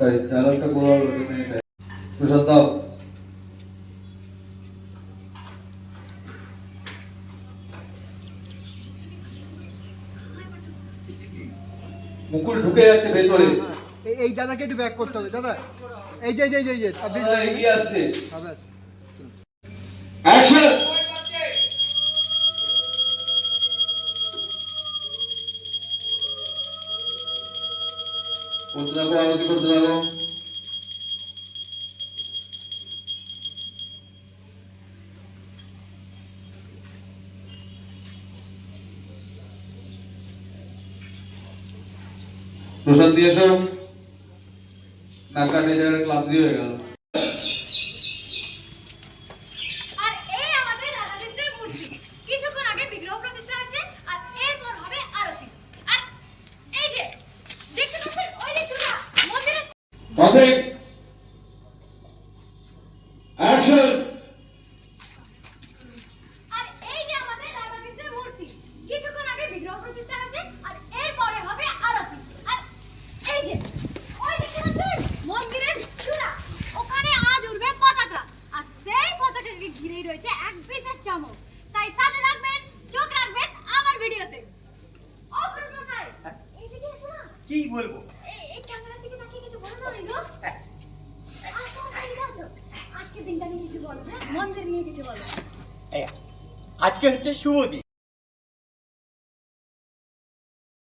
তাই চ্যানেলটা করার জন্য প্রসাদ দাও। মুকুল ঢুকে যাচ্ছে ভেতরে। এই দাদাকে একটু ব্যাক করতে হবে দাদা। এই যে আপনি এগিয়ে আসছে। হ্যাঁ অ্যাকশন। করতে থাকো, আরতি করতে থাকো। প্রসাদ দিয়ে এসো। না কাটে যাওয়ার ক্লান্তি হয়ে গেল। আর এই আমাদের রাধাকৃষ্ণের মূর্তি কিছুক্ষণ আগে বিগ্রহ প্রতিষ্ঠা হয়েছে আর এরপর হবে আরতি। আর এই যে দেখতে পাচ্ছেন ওই যে চূড়া মন্দিরে অনেক অ্যাকশন। আর এই যে আমাদের রাধাকৃষ্ণের মূর্তি কিছুক্ষণ আগে বিগ্রহ প্রতিষ্ঠা হয়েছে আর এরপরে হবে আরতি। আর এই যে ওই দেখতে পাচ্ছেন মন্দিরের চূড়া ওখানে আজ উড়বে পতাকা আর সেই পতাকাকে ঘিরেই রয়েছে এক বিশেষ চমক। তাই সাথে রাখবেন, চোখ রাখবেন আমার ভিডিওতে। ও প্রণয় এই দিকে এসো না। কি বলবো? এই ক্যামেরার দিকে তাকিয়ে কিছু বলো না রিলো। আজকে দিনটা নিয়ে কিছু বলো, হ্যাঁ? মন্দির নিয়ে কিছু বলো। এই, আজকে হচ্ছে শুভ দিন।